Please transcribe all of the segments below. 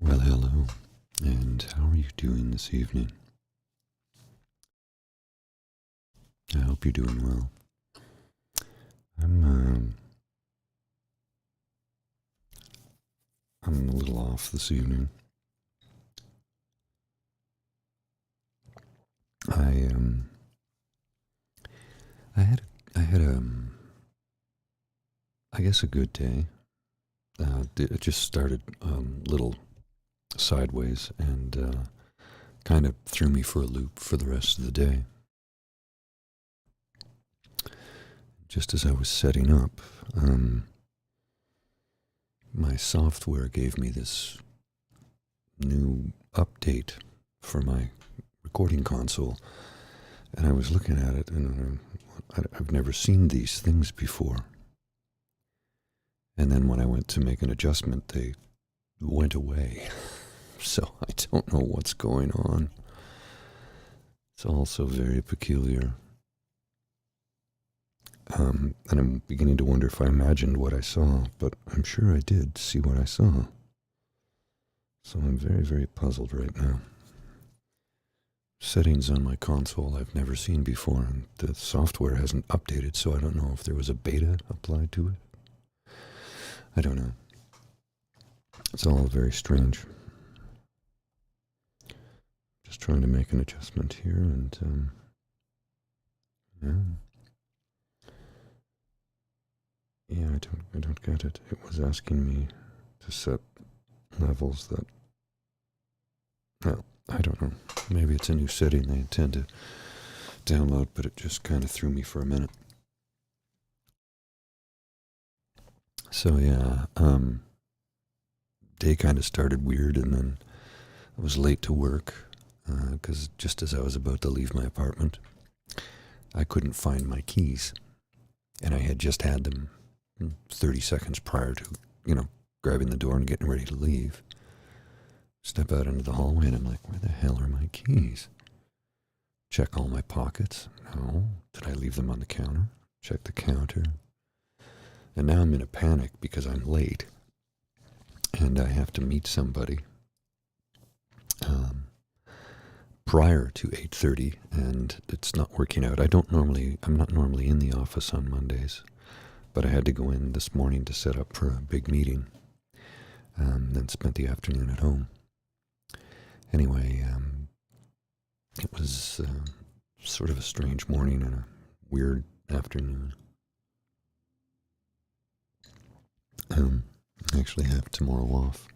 Well, hello, and how are you doing this evening? I hope you're doing well. I'm, um, I'm a little off this evening. I, um, I had, I guess a good day. It just started little sideways and kind of threw me for a loop for the rest of the day. Just as I was setting up, my software gave me this new update for my recording console, and I was looking at it, and I've never seen these things before. And then when I went to make an adjustment, they went away. So I don't know what's going on. It's also very peculiar. And I'm beginning to wonder if I imagined what I saw, but I'm sure I did see what I saw. So I'm very, very puzzled right now. Settings on my console I've never seen before, and the software hasn't updated, so I don't know if there was a beta applied to it. I don't know. It's all very strange. Just trying to make an adjustment here, and yeah, I don't get it. It was asking me to set levels that, well, I don't know. Maybe it's a new setting they intend to download, but it just kind of threw me for a minute. So yeah, day kind of started weird, and then I was late to work because just as I was about to leave my apartment, I couldn't find my keys, and I had just had them 30 seconds prior to, grabbing the door and getting ready to leave. Step out into the hallway, and I'm like, where the hell are my keys? Check all my pockets. No. Did I leave them on the counter? Check the counter. And now I'm in a panic because I'm late, and I have to meet somebody prior to 8:30, and it's not working out. I'm not normally in the office on Mondays, but I had to go in this morning to set up for a big meeting, then spent the afternoon at home. Anyway, it was sort of a strange morning and a weird afternoon. I actually have tomorrow off,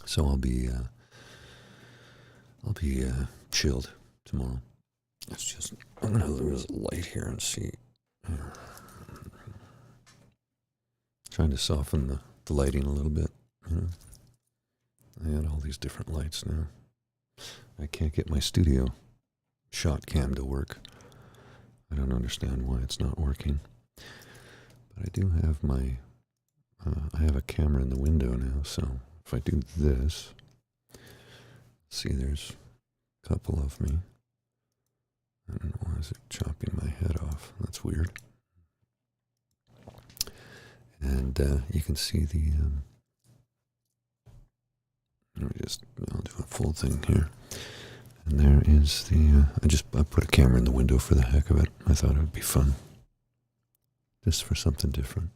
so I'll be chilled tomorrow. It's just, I'm gonna lose a light here and see. Trying to soften the lighting a little bit. I had all these different lights now. I can't get my studio shot cam to work. I don't understand why it's not working. But I do have I have a camera in the window now, so if I do this, see, there's a couple of me. I don't know, why is it chopping my head off? That's weird. And you can see I'll do a full thing here. And there is I put a camera in the window for the heck of it. I thought it would be fun. Just for something different.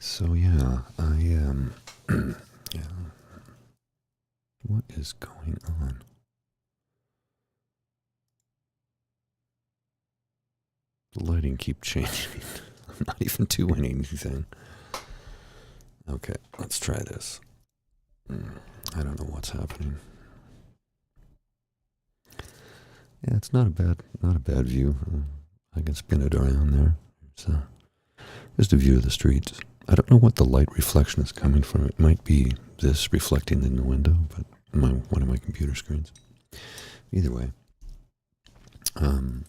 So yeah, yeah. What is going on? The lighting keeps changing. I'm not even doing anything. Okay, let's try this. I don't know what's happening. Yeah, it's not a bad view. I can spin it around there. It's just a view of the streets. I don't know what the light reflection is coming from. It might be this reflecting in the window, but one of my computer screens. Either way, I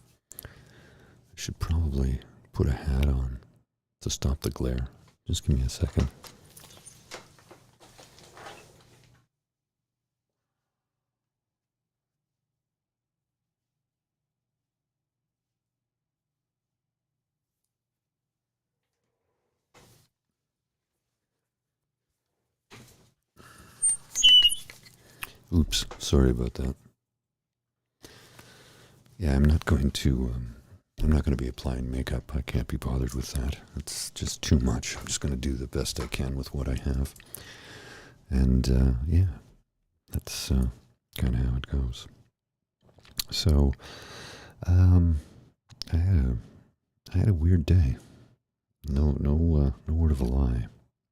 should probably put a hat on to stop the glare. Just give me a second. Oops, sorry about that. Yeah, I'm not going to be applying makeup. I can't be bothered with that. It's just too much. I'm just going to do the best I can with what I have. And, yeah, that's kind of how it goes. So, I had a weird day. No word of a lie.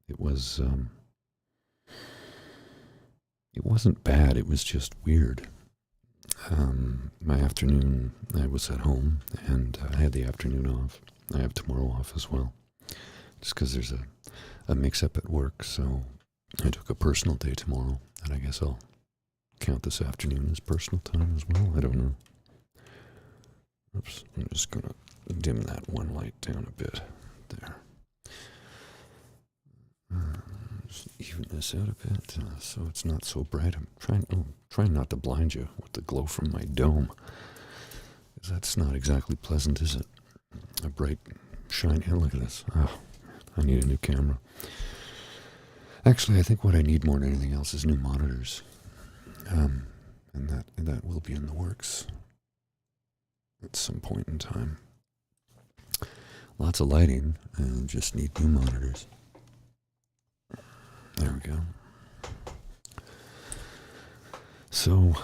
It wasn't bad. It was just weird. My afternoon, I was at home, and I had the afternoon off. I have tomorrow off as well, just because there's a mix-up at work, so I took a personal day tomorrow, and I guess I'll count this afternoon as personal time as well. I don't know. Oops, I'm just going to dim that one light down a bit. There. Just even this out a bit so it's not so bright. I'm trying not to blind you with the glow from my dome, because that's not exactly pleasant, is it? A bright, shiny. Look at this. Oh, I need a new camera. Actually, I think what I need more than anything else is new monitors, and that will be in the works at some point in time. Lots of lighting, and just need new monitors. There we go. So,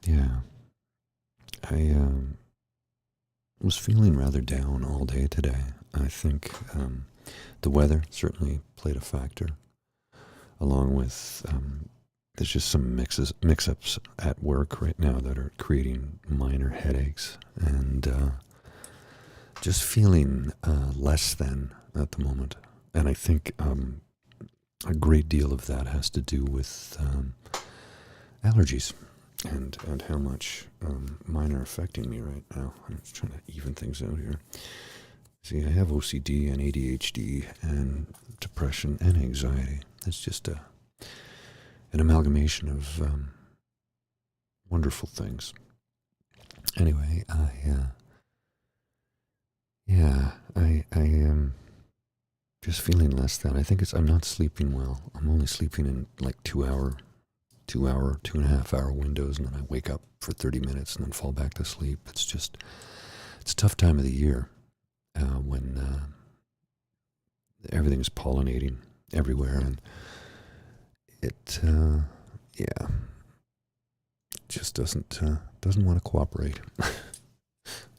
yeah, I was feeling rather down all day today. I think the weather certainly played a factor, along with there's just some mix-ups at work right now that are creating minor headaches, and just feeling less than at the moment. And I think a great deal of that has to do with allergies and how much mine are affecting me right now. I'm just trying to even things out here. See, I have OCD and ADHD and depression and anxiety. It's just an amalgamation of wonderful things. Anyway, I am just feeling less than. I think I'm not sleeping well. I'm only sleeping in like 2.5 hour windows, and then I wake up for 30 minutes and then fall back to sleep. It's a tough time of the year when everything's pollinating everywhere, and it just doesn't want to cooperate.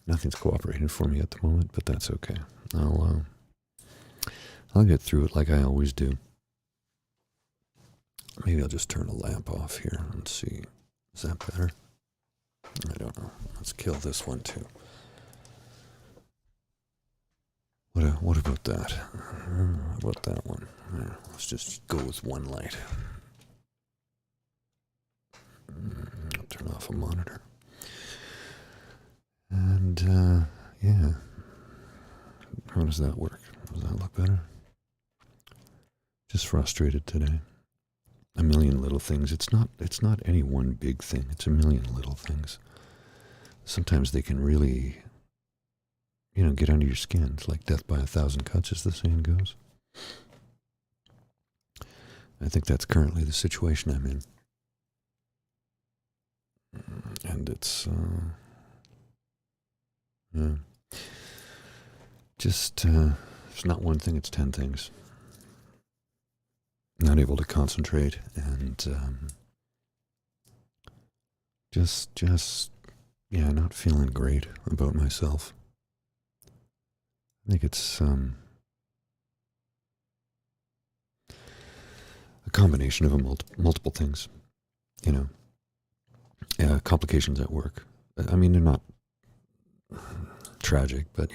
Nothing's cooperating for me at the moment, but that's okay. I'll get through it like I always do. Maybe I'll just turn a lamp off here and see. Is that better? I don't know. Let's kill this one too. What about that? What about that one? Let's just go with one light. I'll turn off a monitor. And, yeah. How does that work? Does that look better? Just frustrated today. A million little things. It's not any one big thing. It's a million little things. Sometimes they can really, get under your skin. It's like death by 1,000 cuts, as the saying goes. I think that's currently the situation I'm in. And it's, just, it's not one thing, it's 10 things. Not able to concentrate, and not feeling great about myself. I think it's a combination of multiple things, complications at work. I mean, they're not tragic, but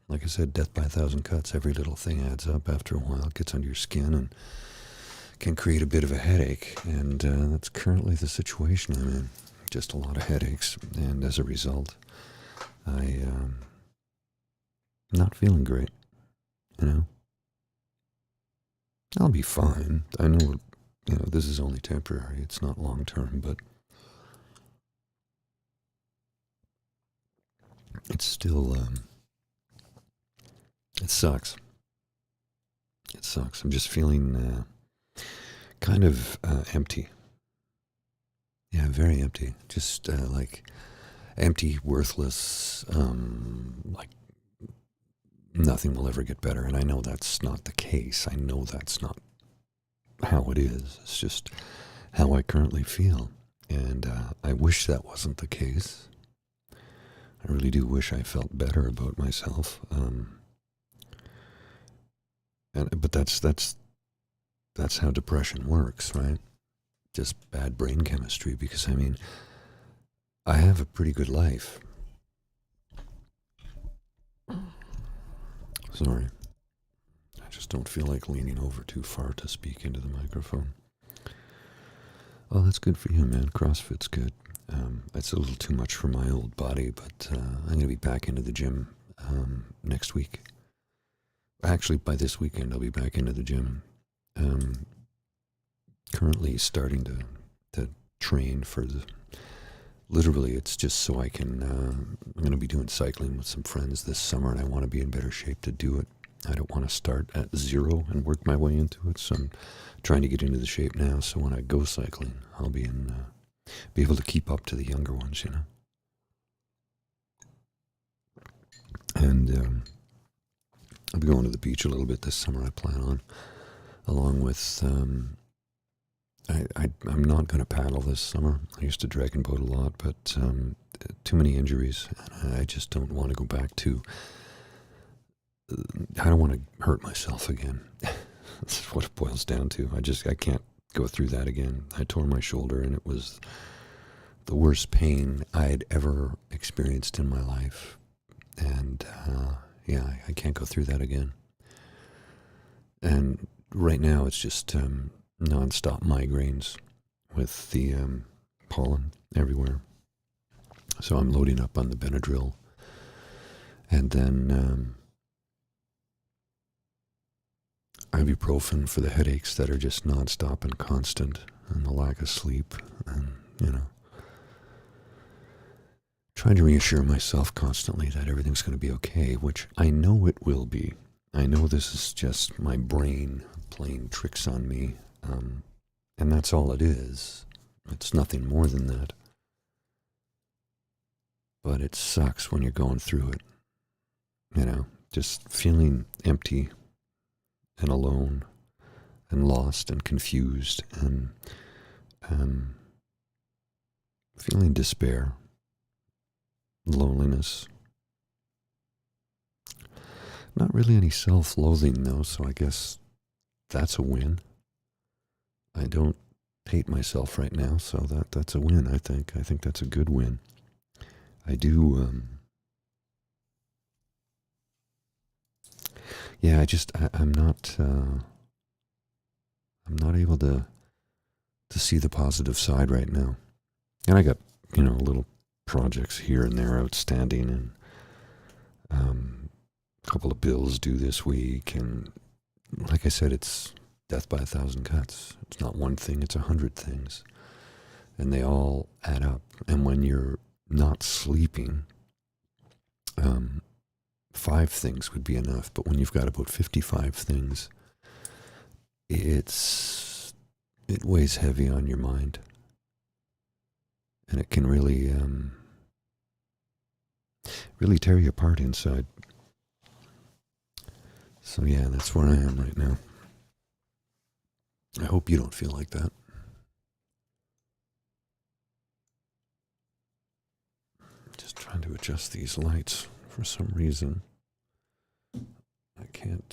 like I said, death by 1,000 cuts. Every little thing adds up. After a while, it gets under your skin and can create a bit of a headache. And that's currently the situation I'm in. Just a lot of headaches. And as a result, I'm not feeling great. I'll be fine. I know, this is only temporary. It's not long term, but it's still, it sucks. It sucks. I'm just feeling kind of empty Yeah, very empty. Just like empty, worthless, like nothing will ever get better. And I know that's not the case. I know that's not how it is. It's just how I currently feel. And I wish that wasn't the case. I really do wish I felt better about myself. But that's how depression works, right? Just bad brain chemistry. Because I mean, I have a pretty good life. Sorry, I just don't feel like leaning over too far to speak into the microphone. Oh, that's good for you, man. CrossFit's good. It's a little too much for my old body, but I'm going to be back into the gym next week. Actually, by this weekend, I'll be back into the gym. Currently starting to train for the... Literally, it's just so I can... I'm going to be doing cycling with some friends this summer, and I want to be in better shape to do it. I don't want to start at zero and work my way into it, so I'm trying to get into the shape now, so when I go cycling, I'll be able to keep up to the younger ones, you know. And I'll be going to the beach a little bit this summer, I plan on, along with... I'm not going to paddle this summer. I used to dragon boat a lot, but too many injuries, and I just don't want to go back to... I don't want to hurt myself again. That's what it boils down to. I can't go through that again. I tore my shoulder, and it was the worst pain I'd ever experienced in my life. And yeah, I can't go through that again. And right now, it's just nonstop migraines with the pollen everywhere. So I'm loading up on the Benadryl, and then ibuprofen for the headaches that are just nonstop and constant, and the lack of sleep, and, you know, trying to reassure myself constantly that everything's going to be okay, which I know it will be. I know this is just my brain playing tricks on me, and that's all it is. It's nothing more than that. But it sucks when you're going through it, you know, just feeling empty and alone and lost and confused and feeling despair, loneliness. Not really any self-loathing though, so I guess that's a win. I don't hate myself right now, so that's a win, I think. I think that's a good win. I do, yeah, I'm not able to see the positive side right now. And I got, you know, little projects here and there outstanding, and a couple of bills due this week, and like I said, it's death by 1,000 cuts. It's not one thing, it's 100 things. And they all add up. And when you're not sleeping, 5 things would be enough. But when you've got about 55 things, it weighs heavy on your mind. And it can really tear you apart inside. So yeah, that's where I am right now. I hope you don't feel like that. Just trying to adjust these lights for some reason. I can't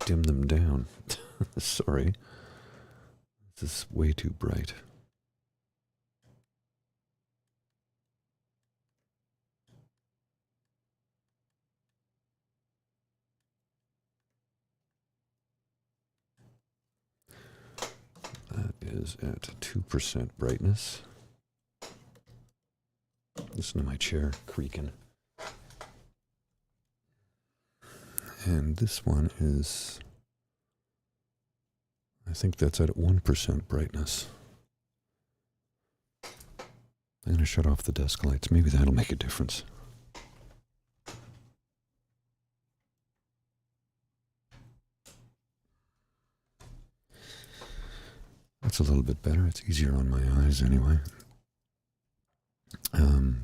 dim them down. Sorry. This is way too bright. That is at 2% brightness. Listen to my chair creaking. And this one is, I think that's at 1% brightness. I'm going to shut off the desk lights. Maybe that'll make a difference. That's a little bit better. It's easier on my eyes anyway.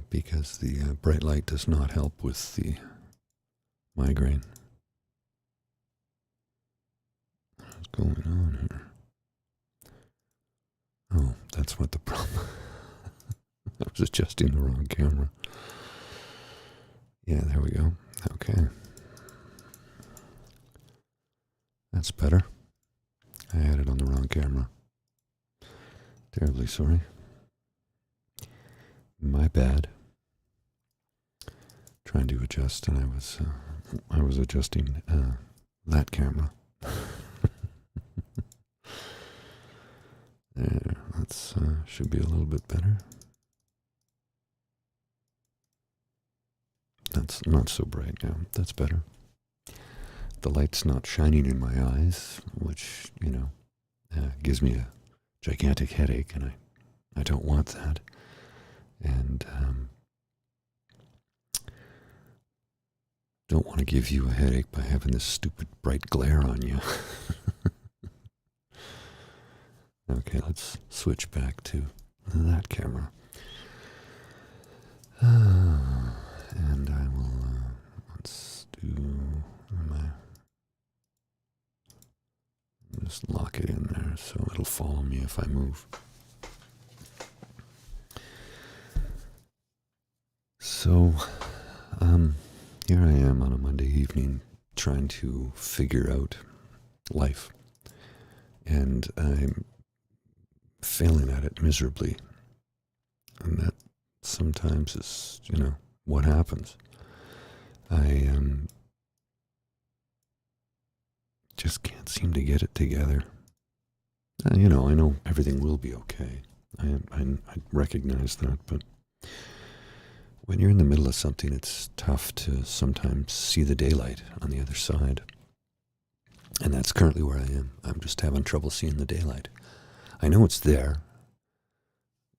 Because the bright light does not help with the migraine. What's going on here? Oh, that's what the problem. I was adjusting the wrong camera. Yeah, there we go. Okay. That's better. I had it on the wrong camera. Terribly sorry. My bad. Trying to adjust, and I was adjusting that camera. There, that's should be a little bit better. That's not so bright now. That's better. The light's not shining in my eyes, which, gives me a gigantic headache, and I don't want that. And don't want to give you a headache by having this stupid bright glare on you. Okay, let's switch back to that camera. And I will, let's do, just lock it in there so it'll follow me if I move. So, here I am on a Monday evening trying to figure out life. And I'm failing at it miserably. And that sometimes is, what happens. I just can't seem to get it together. I know everything will be okay. I recognize that, but when you're in the middle of something, it's tough to sometimes see the daylight on the other side. And that's currently where I am. I'm just having trouble seeing the daylight. I know it's there.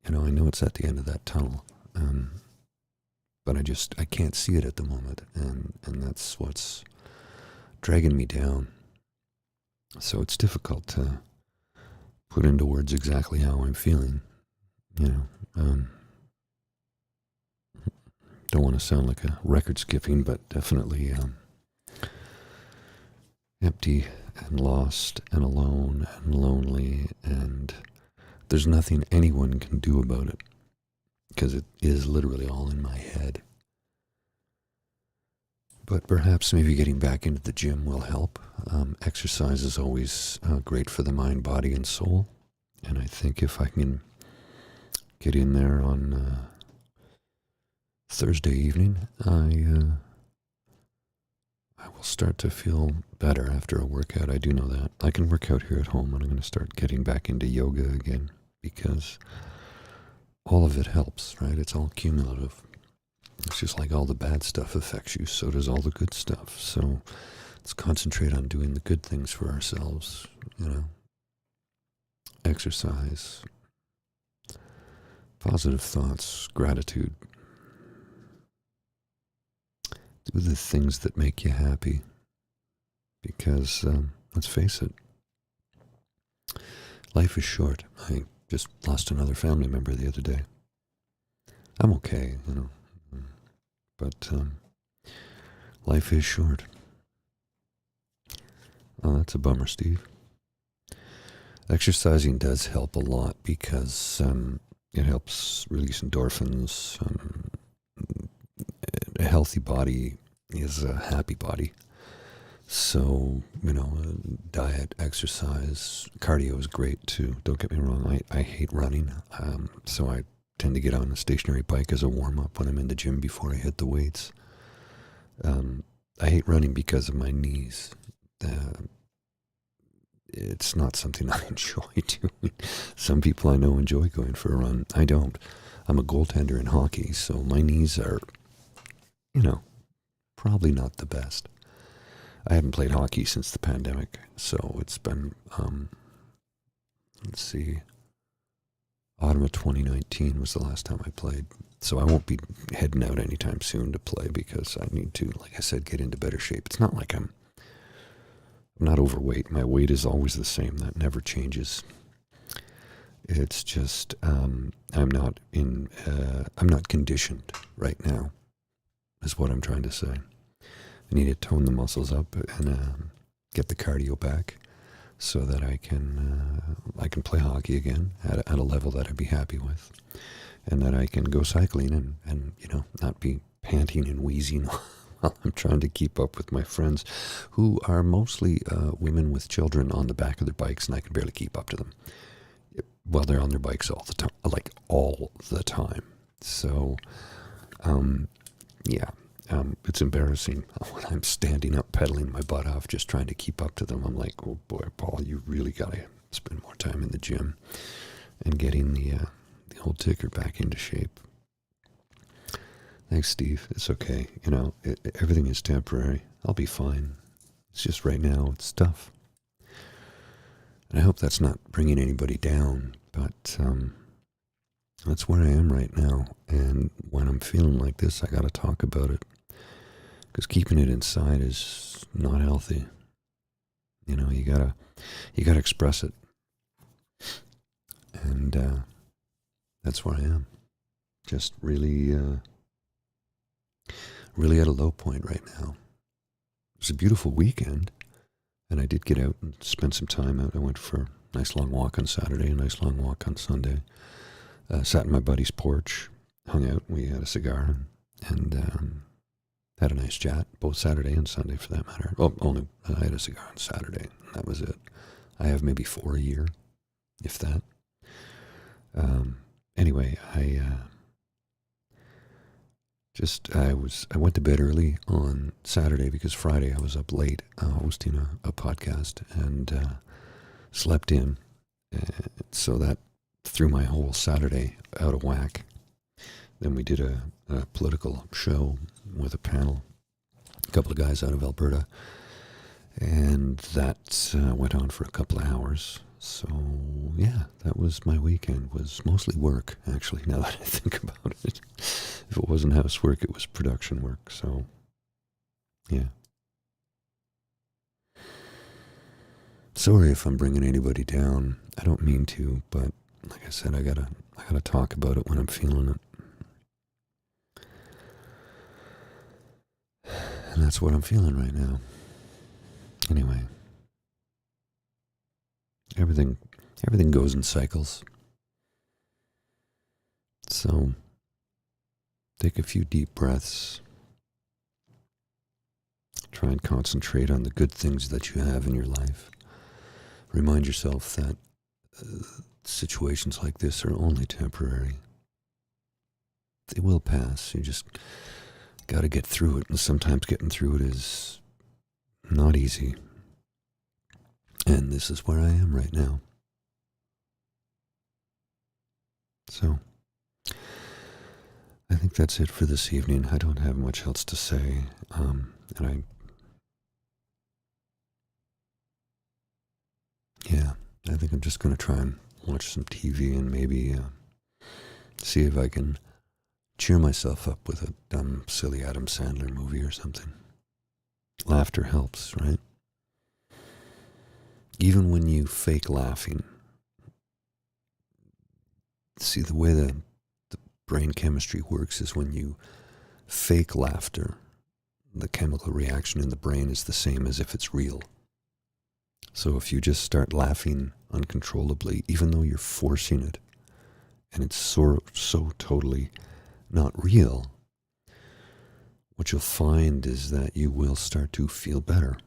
I know it's at the end of that tunnel. But I can't see it at the moment. And that's what's dragging me down. So it's difficult to put into words exactly how I'm feeling. Don't want to sound like a record skipping, but definitely empty and lost and alone and lonely, and there's nothing anyone can do about it because it is literally all in my head. But perhaps maybe getting back into the gym will help. Exercise is always great for the mind, body, and soul, and I think if I can get in there on Thursday evening, I will start to feel better after a workout. I do know that. I can work out here at home, and I'm going to start getting back into yoga again because all of it helps, right? It's all cumulative. It's just like all the bad stuff affects you, so does all the good stuff. So let's concentrate on doing the good things for ourselves, Exercise, positive thoughts, gratitude. Do the things that make you happy, because let's face it, life is short. I just lost another family member the other day. I'm okay, but life is short. Oh, that's a bummer, Steve. Exercising does help a lot because it helps release endorphins. A healthy body is a happy body. So, diet, exercise, cardio is great too. Don't get me wrong, I hate running. So I tend to get on a stationary bike as a warm-up when I'm in the gym before I hit the weights. I hate running because of my knees. It's not something I enjoy doing. Some people I know enjoy going for a run. I don't. I'm a goaltender in hockey, so my knees are, probably not the best. I haven't played hockey since the pandemic, so it's been, let's see, autumn of 2019 was the last time I played. So I won't be heading out anytime soon to play because I need to, like I said, get into better shape. It's not like I'm not overweight. My weight is always the same. That never changes. It's just I'm not conditioned right now, is what I'm trying to say. I need to tone the muscles up and get the cardio back so that I can play hockey again at a level that I'd be happy with, and that I can go cycling and not be panting and wheezing while I'm trying to keep up with my friends, who are mostly women with children on the back of their bikes, and I can barely keep up to them. Well, they're on their bikes all the time, like all the time. So, yeah, it's embarrassing when I'm standing up, pedaling my butt off, just trying to keep up to them. I'm like, oh boy, Paul, you really got to spend more time in the gym and getting the old ticker back into shape. Thanks, Steve. It's okay. Everything is temporary. I'll be fine. It's just right now, it's tough. And I hope that's not bringing anybody down, but that's where I am right now. And when I'm feeling like this, I got to talk about it, because keeping it inside is not healthy. You gotta express it, and that's where I am. Just really at a low point right now. It was a beautiful weekend. And I did get out and spend some time out. I went for a nice long walk on Saturday, a nice long walk on Sunday. Sat in my buddy's porch, hung out. We had a cigar and had a nice chat, both Saturday and Sunday for that matter. Well, only I had a cigar on Saturday, and that was it. I have maybe 4 a year, if that. Anyway, I went to bed early on Saturday because Friday I was up late hosting a podcast and slept in. So that threw my whole Saturday out of whack. Then we did a political show with a panel, a couple of guys out of Alberta, and that went on for a couple of hours. So, yeah, that was my weekend. Was mostly work, actually, now that I think about it. If it wasn't housework, it was production work, so, yeah. Sorry if I'm bringing anybody down. I don't mean to, but like I said, I gotta talk about it when I'm feeling it. And that's what I'm feeling right now. Anyway. Everything goes in cycles. So, take a few deep breaths. Try and concentrate on the good things that you have in your life. Remind yourself that situations like this are only temporary. They will pass. You just got to get through it, and sometimes getting through it is not easy. And this is where I am right now. So, I think that's it for this evening. I don't have much else to say. I think I'm just going to try and watch some TV and maybe see if I can cheer myself up with a dumb, silly Adam Sandler movie or something. Laughter helps, right? Even when you fake laughing, see, the way the brain chemistry works is when you fake laughter, the chemical reaction in the brain is the same as if it's real. So if you just start laughing uncontrollably, even though you're forcing it, and it's so totally not real, what you'll find is that you will start to feel better.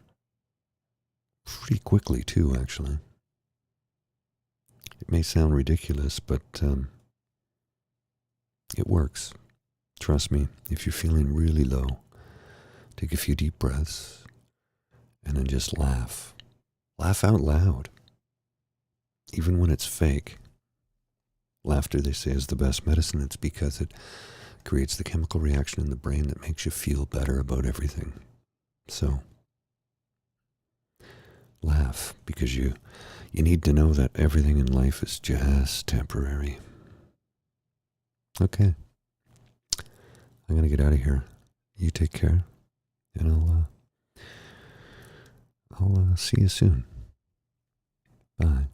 Pretty quickly, too, actually. It may sound ridiculous, but it works. Trust me, if you're feeling really low, take a few deep breaths and then just laugh. Laugh out loud. Even when it's fake. Laughter, they say, is the best medicine. It's because it creates the chemical reaction in the brain that makes you feel better about everything. So, laugh, because you need to know that everything in life is just temporary. Okay. I'm going to get out of here. You take care, and I'll see you soon. Bye.